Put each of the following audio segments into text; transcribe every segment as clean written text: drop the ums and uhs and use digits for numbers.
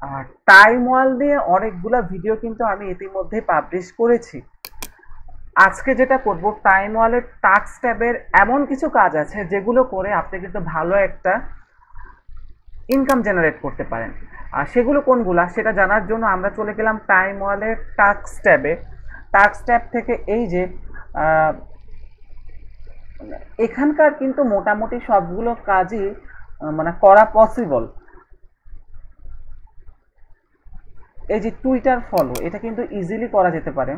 আর time ওয়াল দিয়ে অনেকগুলা video কিন্তু আমি ইতিমধ্যে পাবলিশ করেছি। আজকে যেটা করব, টাইম ওয়ালের টাস্ক ট্যাবের এমন কিছু কাজ আছে যেগুলো করে আপনি কিন্তু ভালো একটা ইনকাম জেনারেট করতে পারেন। আর সেগুলো কোনগুলা সেটা জানার জন্য আমরা চলে গেলাম টাইম ওয়ালের টাস্ক ট্যাবে। টাস্ক ট্যাব থেকে এই যে আহ, এখানকার কিন্তু মোটামুটি সবগুলো কাজই মানে করা পসিবল। এই যে টুইটার ফলো, এটা কিন্তু ইজিলি করা যেতে পারে।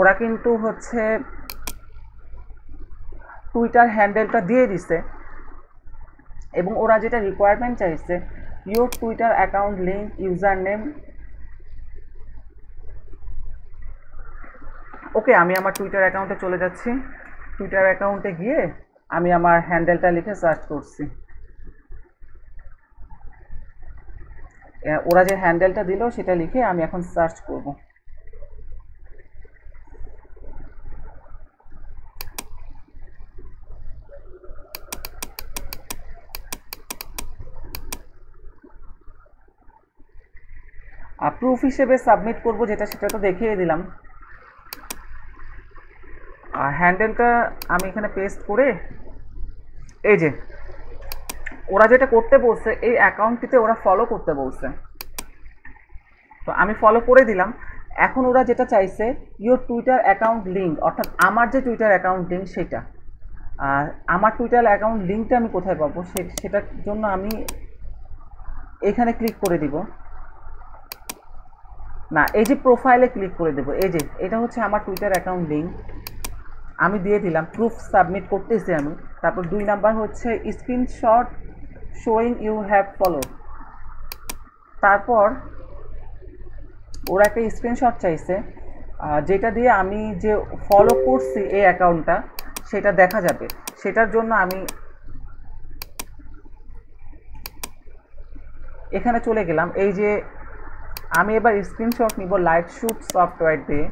ওরা কিন্তু হচ্ছে টুইটার হ্যান্ডেলটা দিয়ে দিছে, এবং ওরা যেটা রিকোয়ারমেন্ট চাইছে, your Twitter account link, user name. Okay, আমি আমার টুইটার অ্যাকাউন্টে চলে যাচ্ছি। টুইটার অ্যাকাউন্টে গিয়ে আমি আমার হ্যান্ডেলটা লিখে সার্চ করছি। ওরা যে হ্যান্ডেলটা দিল সেটা লিখে আমি এখন সার্চ করব। প্রুফ হিসেবে সাবমিট করব যেটা, সেটা তো দেখিয়ে দিলাম। আর হ্যান্ডেলটা আমি এখানে পেস্ট করে, এই যে ওরা যেটা করতে বলছে, এই অ্যাকাউন্টটিতে ওরা ফলো করতে বলছে, তো আমি ফলো করে দিলাম। এখন ওরা যেটা চাইছে, ইওর টুইটার অ্যাকাউন্ট লিঙ্ক, অর্থাৎ আমার যে টুইটার অ্যাকাউন্ট লিঙ্ক সেটা। আর আমার টুইটার অ্যাকাউন্ট লিঙ্কটা আমি কোথায় পাবো, সেটার জন্য আমি এখানে ক্লিক করে দিব। না, এই যে প্রোফাইলে ক্লিক করে দেবো। এই যে এটা হচ্ছে আমার টুইটার অ্যাকাউন্ট লিঙ্ক, আমি দিয়ে দিলাম। প্রুফ সাবমিট করতেছি আমি। তারপর 2 নাম্বার হচ্ছে screenshot showing you have follow. তারপর ওরা একটা স্ক্রিনশট চাইছে, যেটা দিয়ে আমি যে ফলো করছি এই অ্যাকাউন্টটা সেটা দেখা যাবে। সেটার জন্য আমি এখানে চলে গেলাম। এই যে আমি এবার স্ক্রিনশট নিব লাইট শুট সফটওয়্যার দিয়ে।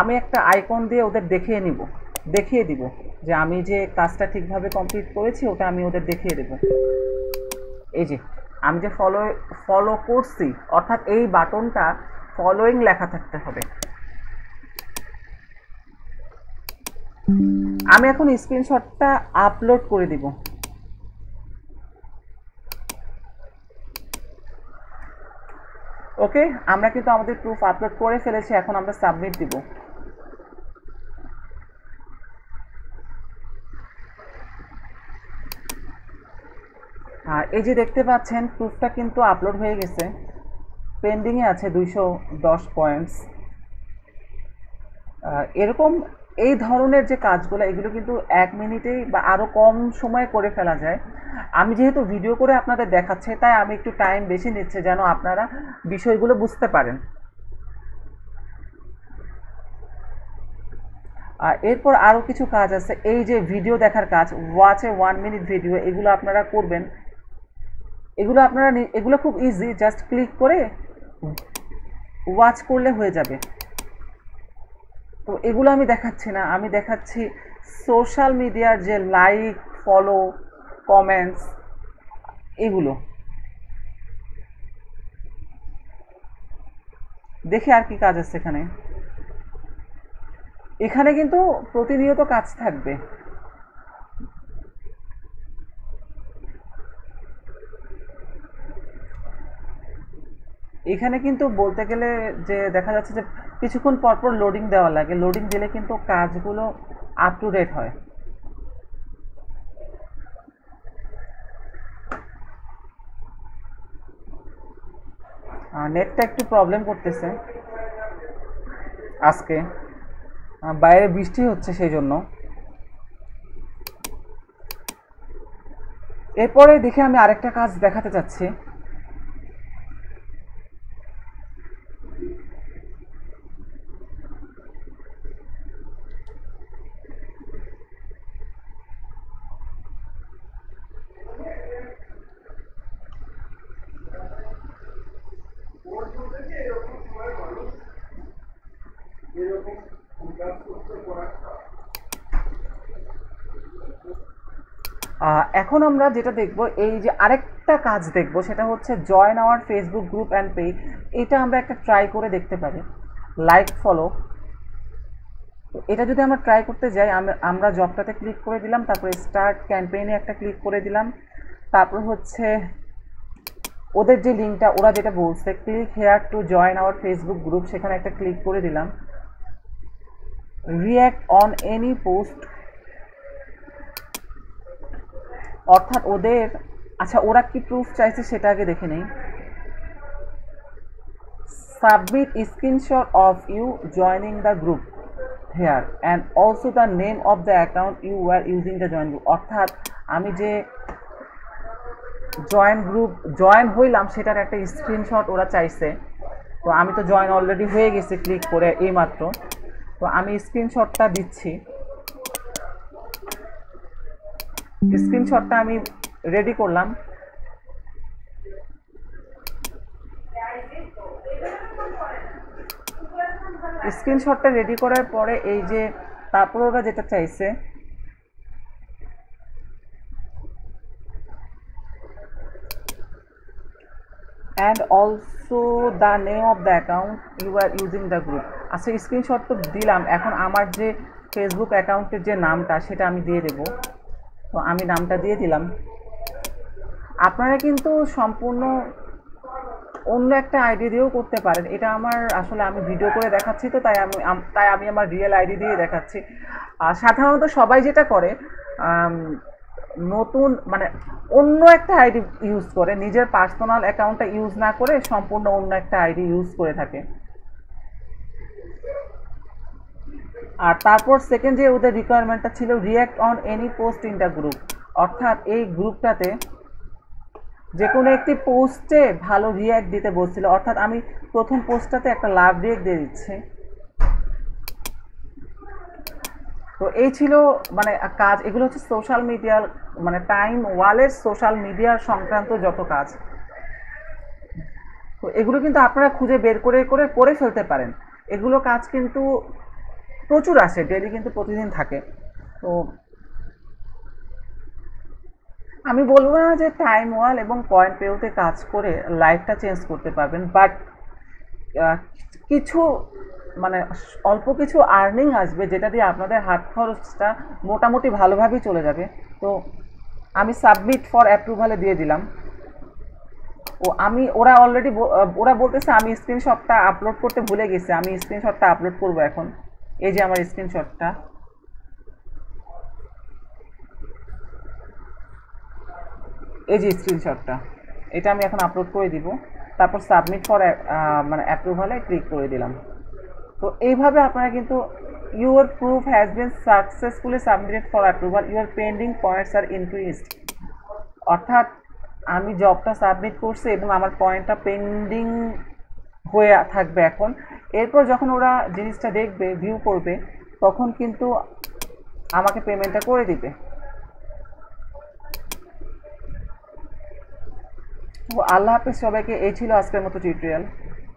আমি একটা আইকন দিয়ে ওদের দেখিয়ে দিব যে আমি যে কাজটা ঠিকভাবে কমপ্লিট করেছি, ওটা আমি ওদের দেখিয়ে দেব। এই যে আমি যে ফলো করছি, অর্থাৎ এই বাটনটা ফলোইং লেখা থাকতে হবে। আমি এখন স্ক্রিনশটটা আপলোড করে দিব। ওকে, আমরা কিন্তু আমাদের প্রুফ আপলোড করে ফেলেছি, এখন আমরা সাবমিট দিব। আর এই যে দেখতে পাচ্ছেন প্রুফটা কিন্তু আপলোড হয়ে গেছে, পেন্ডিংয়ে আছে 210 পয়েন্টস। এরকম এই ধরনের যে কাজগুলো, এগুলো কিন্তু 1 মিনিটেই বা আরও কম সময়ে করে ফেলা যায়। আমি যেহেতু ভিডিও করে আপনাদের দেখাচ্ছি, তাই আমি একটু টাইম বেশি নিচ্ছে যেন আপনারা বিষয়গুলো বুঝতে পারেন। এরপর আরও কিছু কাজ আছে। এই যে ভিডিও দেখার কাজ, ওয়াচ এ 1 মিনিট ভিডিও, এগুলো আপনারা করবেন। এগুলো খুব ইজি, জাস্ট ক্লিক করে ওয়াচ করলে হয়ে যাবে। তো এগুলো আমি দেখাচ্ছি না, আমি দেখাচ্ছি সোশ্যাল মিডিয়ার যে লাইক, ফলো, কমেন্টস, এগুলো দেখে আর কি কাজ আছে এখানে। এখানে কিন্তু প্রতিনিয়ত কাজ থাকবে। এখানে কিন্তু বলতে গেলে যে দেখা যাচ্ছে যে কিছুক্ষণ পরপর লোডিং দেওয়া লাগে, লোডিং দিলে কিন্তু কাজগুলো আপ টু ডেট হয়। নেটটা একটু প্রবলেম করতেছে আজকে, বাইরে বৃষ্টি হচ্ছে সেই জন্য। এরপরে দেখে আমি আরেকটা কাজ দেখাতে চাচ্ছি। এখন আমরা যেটা দেখব, এই যে আরেকটা কাজ দেখব, সেটা হচ্ছে join our Facebook group and page. এটা আমরা একটা ট্রাই করে দেখতে পারি, লাইক ফলো। এটা যদি আমরা ট্রাই করতে যাই, আমরা জবটাতে ক্লিক করে দিলাম, তারপরে স্টার্ট ক্যাম্পেইনে একটা ক্লিক করে দিলাম, তারপর হচ্ছে ওদের যে লিঙ্কটা ওরা যেটা বলছে click here to join our Facebook group, সেখানে একটা ক্লিক করে দিলাম। রিঅ্যাক্ট অন এনি পোস্ট, অর্থাৎ ওদের, আচ্ছা ওরা কি প্রুফ চাইছে সেটা আগে দেখে নেই। Submit screenshot of you joining the group here and also the name of the account you are using the join group. অর্থাৎ আমি যে জয়েন হইলাম সেটার একটা স্ক্রিনশট ওরা চাইছে। তো আমি তো জয়েন অলরেডি হয়ে গেছি ক্লিক করে এইমাত্র, তো আমি স্ক্রিনশটটা দিচ্ছি। স্ক্রিনশটটা আমি রেডি করলাম। স্ক্রিনশটটা রেডি করার পরে এই যে তারপর ওরা যেটা চাইছে, and also the name of the account you are using the group. আচ্ছা স্ক্রিনশট তো দিলাম, এখন আমার যে ফেসবুক অ্যাকাউন্টের যে নামটা সেটা আমি দিয়ে দেব। তো আমি নামটা দিয়ে দিলাম। আপনারা কিন্তু সম্পূর্ণ অন্য একটা আইডি দিয়েও করতে পারেন। এটা আমার আসলে আমি ভিডিও করে দেখাচ্ছি, তো তাই আমি আমার রিয়েল আইডি দিয়ে দেখাচ্ছি। সাধারণত সবাই যেটা করে, নতুন মানে অন্য একটা আইডি ইউজ করে, নিজের পার্সোনাল অ্যাকাউন্টটা ইউজ না করে সম্পূর্ণ অন্য একটা আইডি ইউজ করে থাকে। আর তারপর সেকেন্ড যে ওদের রিকোয়ারমেন্টটা ছিল react on any post in the group, অর্থাৎ এই গ্রুপটাতে যে কোনো একটি পোস্টে ভালো রিঅ্যাক্ট দিতে বলছিল। অর্থাৎ আমি প্রথম পোস্টটাতে একটা লাভ রিঅ্যাক্ট দিয়ে দিচ্ছি। তো এই ছিল মানে কাজ। এগুলো হচ্ছে সোশ্যাল মিডিয়ার মানে টাইম ওয়ালের সোশ্যাল মিডিয়ার সংক্রান্ত যত কাজ, তো এগুলো কিন্তু আপনারা খুঁজে বের করে ফেলতে পারেন। এগুলো কাজ কিন্তু প্রচুর আসে, ডেলি কিন্তু প্রতিদিন থাকে। তো আমি বলবো না যে টাইম ওয়াল এবং পয়েন্ট পেওতে কাজ করে লাইফটা চেঞ্জ করতে পারবেন, বাট কিছু মানে অল্প কিছু আর্নিং আসবে, যেটা দিয়ে আপনাদের হাত খরচটা মোটামুটি ভালোভাবেই চলে যাবে। তো আমি সাবমিট ফর অ্যাপ্রুভালে দিয়ে দিলাম। ওরা অলরেডি ওরা বলতেছে আমি স্ক্রিনশটটা আপলোড করতে ভুলে গেছি, আমি স্ক্রিনশটটা আপলোড করব এখন। এই যে আমার স্ক্রিনশটটা, এই যে স্ক্রিনশটটা, এটা আমি এখন আপলোড করে দিব। তারপর সাবমিট ফর মানে অ্যাপ্রুভালে ক্লিক করে দিলাম। তো এইভাবে আপনারা কিন্তু your proof has been successfully submitted for approval, your pending points are increased. অর্থাৎ আমি জবটা সাবমিট করছি এবং আমার পয়েন্টটা পেন্ডিং হয়ে থাকবে এখন। এরপর যখন ওরা জিনিসটা দেখবে, ভিউ করবে, তখন কিন্তু আমাকে পেমেন্টটা করে দিবে। তো আল্লাহ হাফেজ সবাইকে। এই ছিল আজকের মতো টিউটোরিয়াল।